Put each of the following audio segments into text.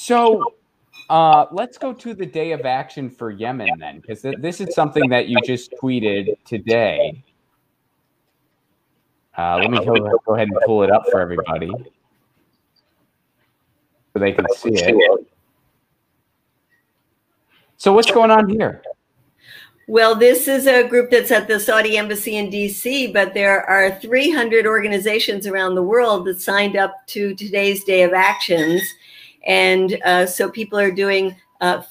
So let's go to the day of action for Yemen then, because this is something that you just tweeted today. Let me go ahead and pull it up for everybody so they can see it. So what's going on here? Well, this is a group that's at the Saudi embassy in DC, but there are 300 organizations around the world that signed up to today's day of actions. And so people are doing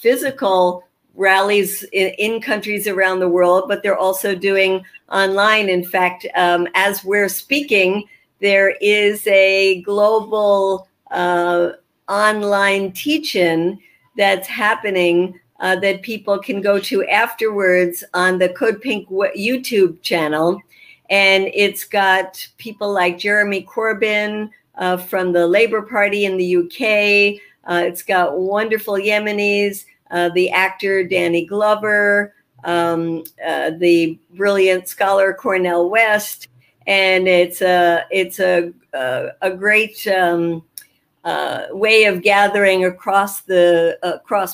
physical rallies in countries around the world, but they're also doing online. In fact, as we're speaking, there is a global online teach-in that's happening that people can go to afterwards on the CODEPINK YouTube channel. And it's got people like Jeremy Corbyn from the Labour Party in the UK. It's got wonderful Yemenis, the actor Danny Glover, the brilliant scholar Cornel West. And it's a great way of gathering across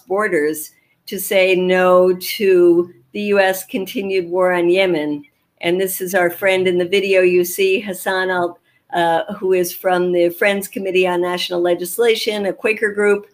borders to say no to the U.S. continued war on Yemen. And this is our friend in the video you see, Hassan who is from the Friends Committee on National Legislation, a Quaker group,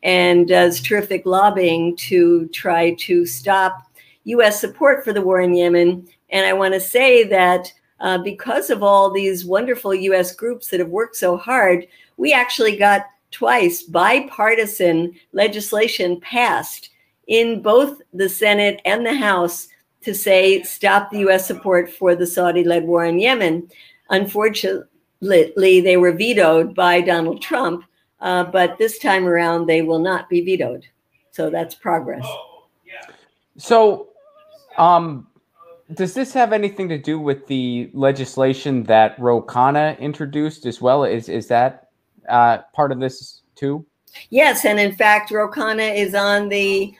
and does terrific lobbying to try to stop U.S. support for the war in Yemen. And I want to say that because of all these wonderful U.S. groups that have worked so hard, we actually got twice bipartisan legislation passed in both the Senate and the House to say stop the U.S. support for the Saudi-led war in Yemen. Unfortunately, they were vetoed by Donald Trump, but this time around they will not be vetoed. So that's progress. So does this have anything to do with the legislation that Ro Khanna introduced as well? Is that part of this too? Yes, and in fact, Ro Khanna is on the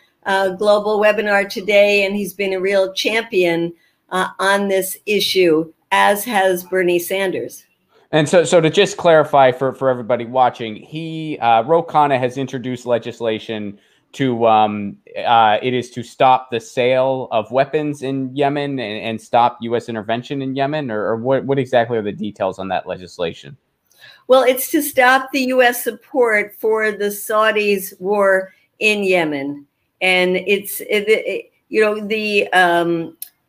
global webinar today, and he's been a real champion on this issue, as has Bernie Sanders. And so to just clarify for everybody watching, Ro Khanna has introduced legislation to it is to stop the sale of weapons in Yemen and stop U.S. intervention in Yemen, or what exactly are the details on that legislation? Well, it's to stop the U.S. support for the Saudis' war in Yemen. And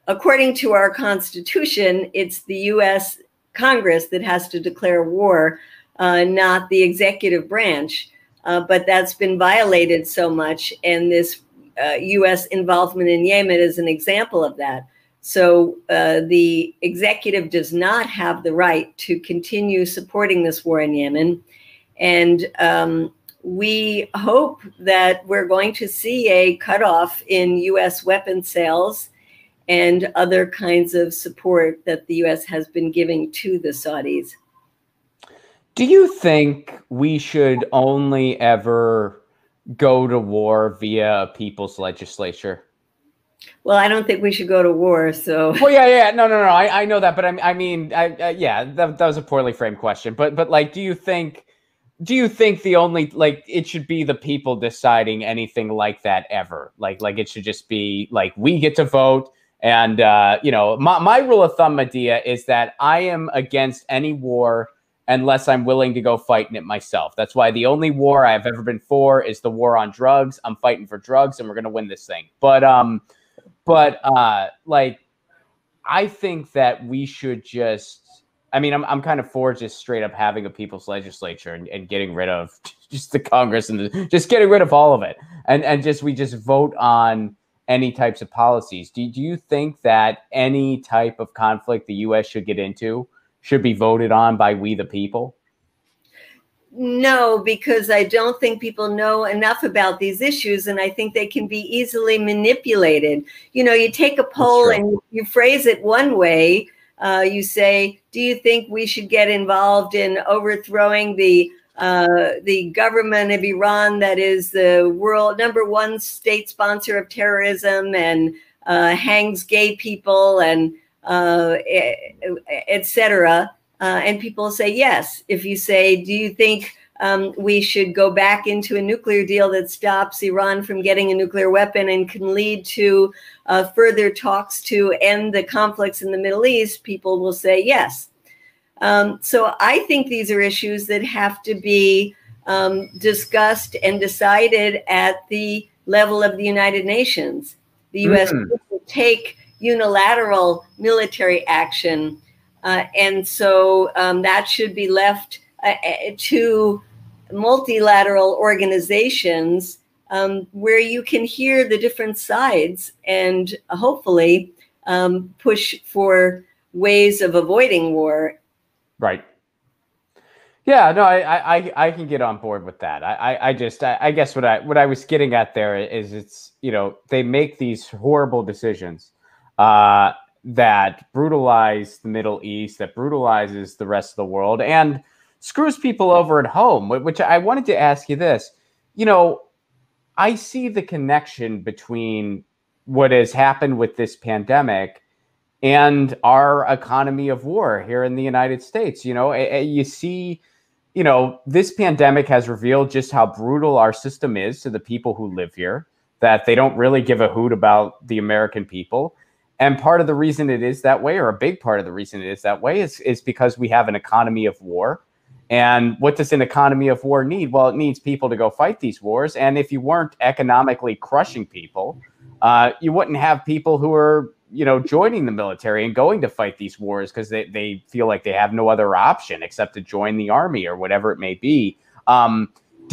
according to our Constitution, it's the U.S. Congress that has to declare war, not the executive branch. But that's been violated so much. And this U.S. involvement in Yemen is an example of that. So the executive does not have the right to continue supporting this war in Yemen. And we hope that we're going to see a cutoff in U.S. weapon sales and other kinds of support that the U.S. has been giving to the Saudis. Do you think we should only ever go to war via a people's legislature? Well, I don't think we should go to war. So. Well, yeah, no. I know that, but I mean, yeah, that was a poorly framed question. But like, do you think the only, like, it should be the people deciding anything like that ever? Like it should just be like we get to vote. And my rule of thumb, Medea, is that I am against any war unless I'm willing to go fight in it myself. That's why the only war I've ever been for is the war on drugs. I'm fighting for drugs, and we're gonna win this thing. But like, I think that we should just. I mean, I'm kind of for just straight up having a people's legislature and getting rid of just the Congress and just getting rid of all of it, and we just vote on any types of policies. Do you think that any type of conflict the U.S. should get into should be voted on by we the people? No, because I don't think people know enough about these issues, and I think they can be easily manipulated. You know, you take a poll and you phrase it one way. You say, do you think we should get involved in overthrowing the government of Iran, that is the world #1 state sponsor of terrorism and hangs gay people and etc. And people say yes. If you say, do you think we should go back into a nuclear deal that stops Iran from getting a nuclear weapon and can lead to further talks to end the conflicts in the Middle East, people will say yes. So I think these are issues that have to be discussed and decided at the level of the United Nations. The U.S. will take unilateral military action, and so that should be left to multilateral organizations where you can hear the different sides and hopefully push for ways of avoiding war. Right. Yeah, no, I can get on board with that. I guess what I was getting at there is it's, you know, they make these horrible decisions that brutalize the Middle East, that brutalizes the rest of the world, and screws people over at home. Which I wanted to ask you this. You know, I see the connection between what has happened with this pandemic and our economy of war here in the United States. You know, you see, you know, this pandemic has revealed just how brutal our system is to the people who live here, that they don't really give a hoot about the American people. And part of the reason it is that way, or a big part of the reason it is that way, is because we have an economy of war. And what does an economy of war need? Well, it needs people to go fight these wars. And if you weren't economically crushing people, you wouldn't have people who are, you know, joining the military and going to fight these wars because they feel like they have no other option except to join the army or whatever it may be. Do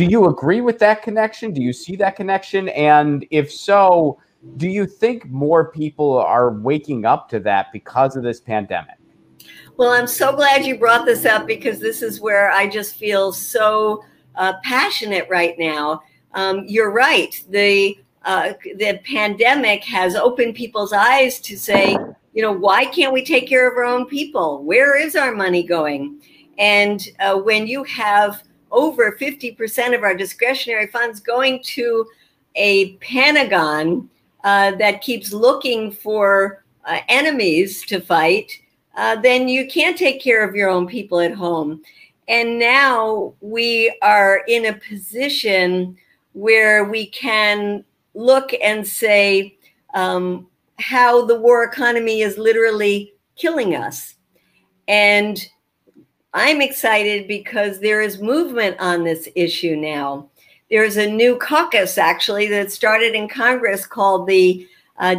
you agree with that connection? Do you see that connection? And if so, do you think more people are waking up to that because of this pandemic? Well, I'm so glad you brought this up, because this is where I just feel so passionate right now. You're right. The pandemic has opened people's eyes to say, you know, why can't we take care of our own people? Where is our money going? And when you have over 50% of our discretionary funds going to a Pentagon that keeps looking for enemies to fight, then you can't take care of your own people at home. And now we are in a position where we can look and say how the war economy is literally killing us. And I'm excited because there is movement on this issue now. There's a new caucus, actually, that started in Congress called the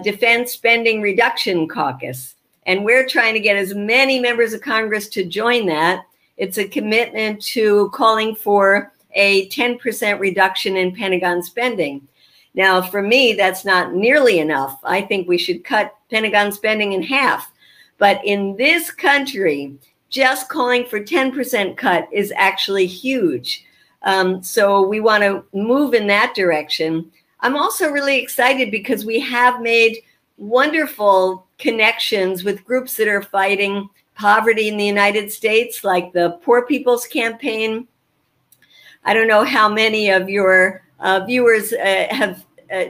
Defense Spending Reduction Caucus. And we're trying to get as many members of Congress to join that. It's a commitment to calling for a 10% reduction in Pentagon spending. Now, for me, that's not nearly enough. I think we should cut Pentagon spending in half. But in this country, just calling for 10% cut is actually huge. So we want to move in that direction. I'm also really excited because we have made wonderful connections with groups that are fighting poverty in the United States, like the Poor People's Campaign. I don't know how many of your viewers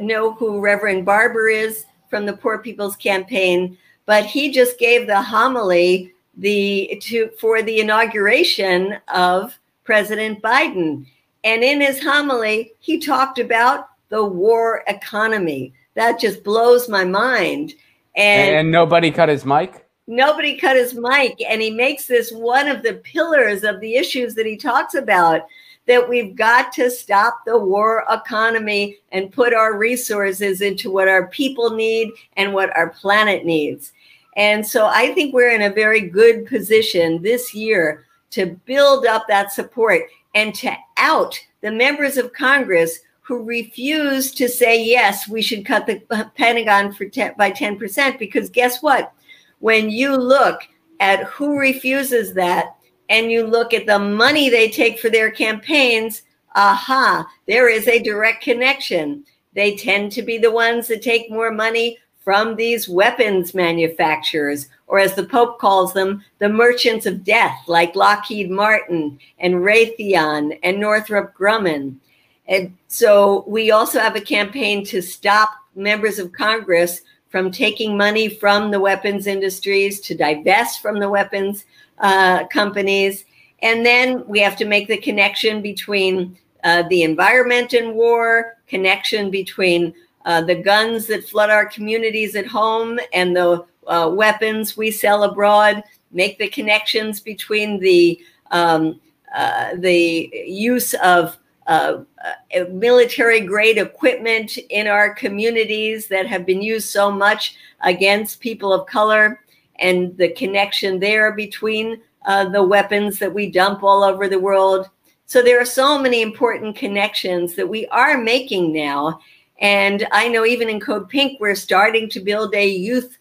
know who Reverend Barber is from the Poor People's Campaign, but he just gave the homily for the inauguration of President Biden. And in his homily, he talked about the war economy. That just blows my mind. And nobody cut his mic? Nobody cut his mic. And he makes this one of the pillars of the issues that he talks about, that we've got to stop the war economy and put our resources into what our people need and what our planet needs. And so I think we're in a very good position this year to build up that support and to out the members of Congress who refuse to say, yes, we should cut the Pentagon by 10%, because guess what? When you look at who refuses that and you look at the money they take for their campaigns, aha, there is a direct connection. They tend to be the ones that take more money from these weapons manufacturers, or as the Pope calls them, the merchants of death, like Lockheed Martin and Raytheon and Northrop Grumman. And so we also have a campaign to stop members of Congress from taking money from the weapons industries, to divest from the weapons companies. And then we have to make the connection between the environment and war, connection between the guns that flood our communities at home and the weapons we sell abroad, make the connections between the use of military-grade equipment in our communities that have been used so much against people of color, and the connection there between the weapons that we dump all over the world. So there are so many important connections that we are making now. And I know even in Code Pink, we're starting to build a youth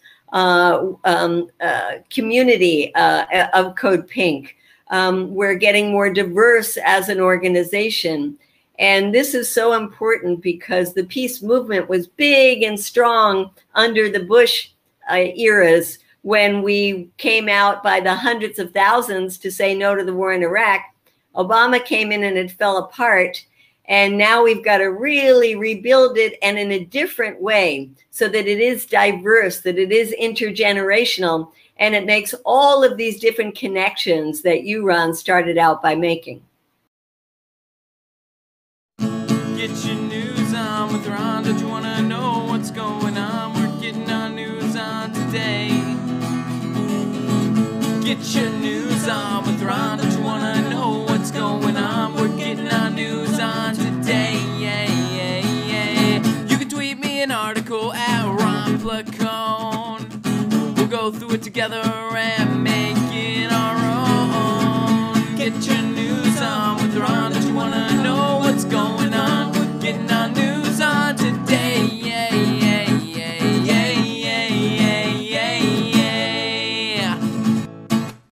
community of Code Pink. We're getting more diverse as an organization. And this is so important because the peace movement was big and strong under the Bush eras, when we came out by the hundreds of thousands to say no to the war in Iraq. Obama came in and it fell apart. And now we've got to really rebuild it, and in a different way, so that it is diverse, that it is intergenerational, and it makes all of these different connections that you, Ron, started out by making. Get your news on with Ron. Don't you want to know what's going on? We're getting our news on today. Get your news on with Ron. Don't you want to know what's going on? We're getting our news on today. Yeah, yeah, yeah. You can tweet me an article at Ron Placone. We'll go through it together and make it our own. Get your